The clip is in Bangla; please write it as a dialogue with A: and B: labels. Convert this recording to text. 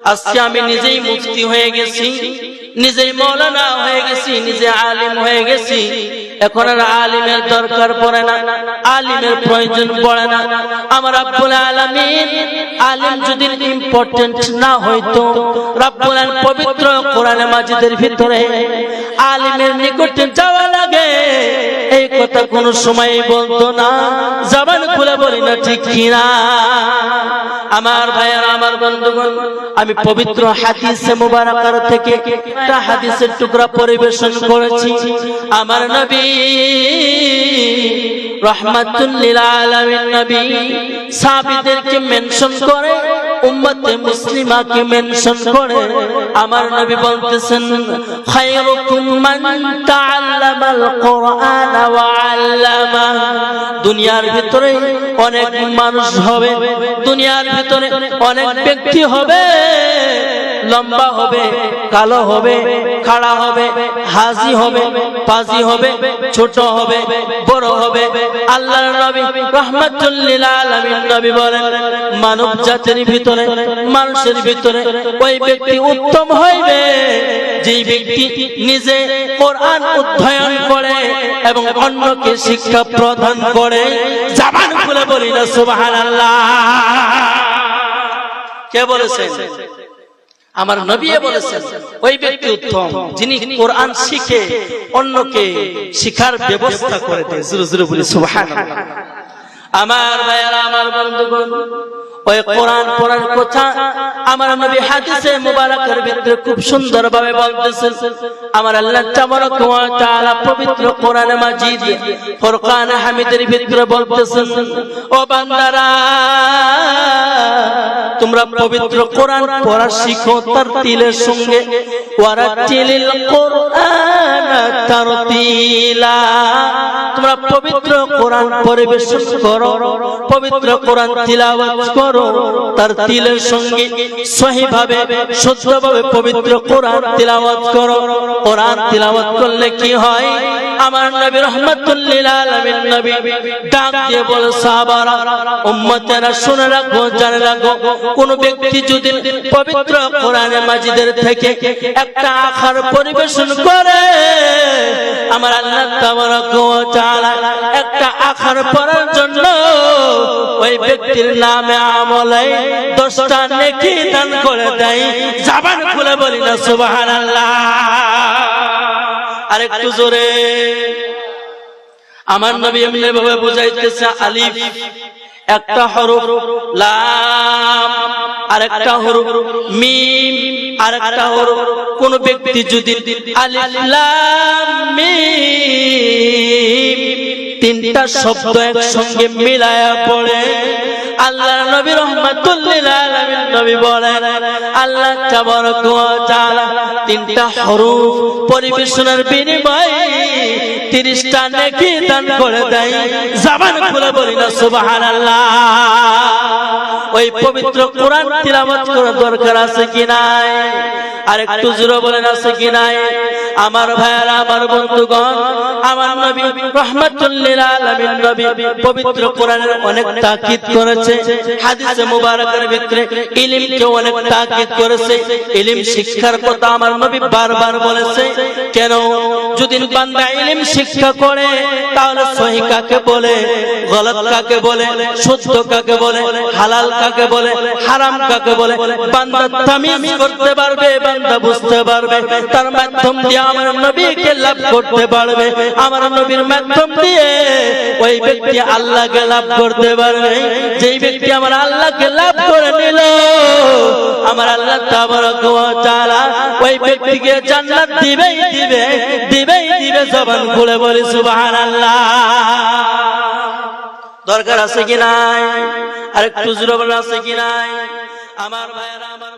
A: আজকে আমি নিজেই মুফতি হয়ে গেছি, নিজেই মাওলানা হয়ে গেছি, নিজে আলিম হয়ে গেছি। এখন আর আলিমের দরকার পড়ে না, আলিমের প্রয়োজন পড়ে না। আমার রব্বুল আলামিন আলিম যদি ইম্পর্টেন্ট না হইতো, রব্বুল আলামিন পবিত্র কোরআনে মাজিদের ভিতরে আলিমের নিকটে যাওয়া লাগে এই কথা কোন সময় বলতো না। জবান খুলে বলি না ঠিক কিনা? আমার ভাইয়েরা, আমার বন্ধুগণ, আমি পবিত্র হাদিসে মুবারাকার থেকে একটা হাদিসের টুকরা পরিবেশন করেছি। আমার নবী রাহমাতুল লিল আলামিন নবী সাহাবীদেরকে মেনশন করে, উম্মতে মুসলিমাকে মেনশন করে আমার নবী বলতেছেন, খায়রুকুম মান তাআল্লামাল কুরআন ওয়া আল্লামা। দুনিয়ার ভিতরে অনেক মানুষ হবে, দুনিয়ার ভিতরে অনেক ব্যক্তি হবে, লম্বা হবে, কালো হবে, খাড়া হবে, হাজি হবে, পাজি হবে, ছোট হবে, বড় হবে। আল্লাহর নবী রাহমাতুল লিল আলামিন নবী বলেন, মানব জাতির ভিতরে, মানুষের ভিতরে ওই ব্যক্তি উত্তম হইবে যেই ব্যক্তি নিজে কোরআন অধ্যয়ন করে এবং অন্যকে শিক্ষা প্রদান করে। জবান খুলে বলি না সুবহানাল্লাহ। কে বলেছেন? আমার নবী বলেছেন, ওই ব্যক্তি উত্তম যিনি কোরআন শিখে অন্যকে শিখার ব্যবস্থা করে দেয়। জোরে জোরে বলি সুবহানাল্লাহ। আমার ভাইয়েরা, আমার বন্ধুগণ, ওই কোরআন পড়ার কথা আমার নবী হাদিসে মুবারাকের ভিতরে খুব সুন্দরভাবে বলতেছেন। আমার আল্লাহ তাবারাকা ওয়া তাআলা পবিত্র কোরআনে মাজিদ ফুরকান হামিদের ভিতরে বলতেছেন, ও বান্দারা, তোমরা পবিত্র কোরআন পড়া শিখো তারতিলের সঙ্গে, ওয়ারাতিলিল কোরআন তারতিলা। তোমরা পবিত্র কোরআন পরিবেশন করো, পবিত্র কোরআন তিলাওয়াত করো তারতিলের সঙ্গে, সহিভাবে শুদ্ধভাবে পবিত্র কোরআন তিলাওয়াত করো। কোরআন তিলাওয়াত করলে কি হয়? আমার নবী রাহমাতুল লিল আলামিন নবী ডাক দিয়ে বলে, সাহাবারা, উম্মতেরা শুনে রাখো, জানে রাখো, কোন ব্যক্তি যদি পবিত্র কোরআনে মাজিদের থেকে একটা আখার পরিবেশন করে, আমার আল্লাহ তাবারাকা ওয়া তাআলা একটা আখার পড়ার জন্য ওই ব্যক্তির নামে আমলে 10টা নেকি দান করে দেয়। জবান খুলে বলি না সুবহানাল্লাহ। আরেকটু জোরে। আমার নবী এমনি ভাবে বুঝাইতেছে, আলিফ একটা হরফ, লাম আরেকটা হরফ, মিম আরেকটা হরফ। কোন ব্যক্তি যদি আলিফ লাম মিম তিনটা শব্দ একসঙ্গে মিলায়া পড়ে, আল্লাহর নবী রাহমাতুল লিল আলামিন নবী বলেন, আল্লাহ তাবারাকা ওয়া তাআলা তিনটা হরফ পরিবেশনের বিনিময়ে 30টা নেকি দান করে দেয়। জবান খুলে বলি না সুবহানাল্লাহ। ওই পবিত্র কোরআন তিলাওয়াত করার দরকার আছে কি নাই? আরেকটু জোরে বলেন, আছে কি নাই? আমার ভাইয়েরা, আমার বন্ধুগণ, আমার নবী রাহমাতুল লিল আলামিন নবী পবিত্র কোরআনের অনেক তাকিদ করেছে। হাদিসে মুবারাকের ভিতরে ইলমকে অনেক তাকিদ করেছে। ইলম শিক্ষার কথা আমার নবী বারবার বলেছে। কেন? যদি বান্দা ইলম শিক্ষা করে তাহলে সহিহ কাকে বলে, গলত কাকে বলে, শুদ্ধ কাকে বলে, হালাল কাকে বলে, হারাম কাকে বলে, বান্দা তামিজ করতে পারবে, বান্দা বুঝতে পারবে। তার মাধ্যম দিয়ে আমার নবীকে লাভ করতে পারবে। আমার নবীর মাধ্যম দিয়ে ওই ব্যক্তি আল্লাহকে লাভ করতে পারবে। যেই ব্যক্তি আমার আল্লাহকে লাভ করে নিল, আমার আল্লাহ তাবারাকা ওয়া তাআলা ওই ব্যক্তিকে জান্নাত দিবেই দিবে, দিবেই দিবে। জবান খুলে বলি সুবহানাল্লাহ। দরকার আছে কি নাই? আরেকটু জোরে বলেন, আছে কি নাই? আমার ভাইয়েরা, আমার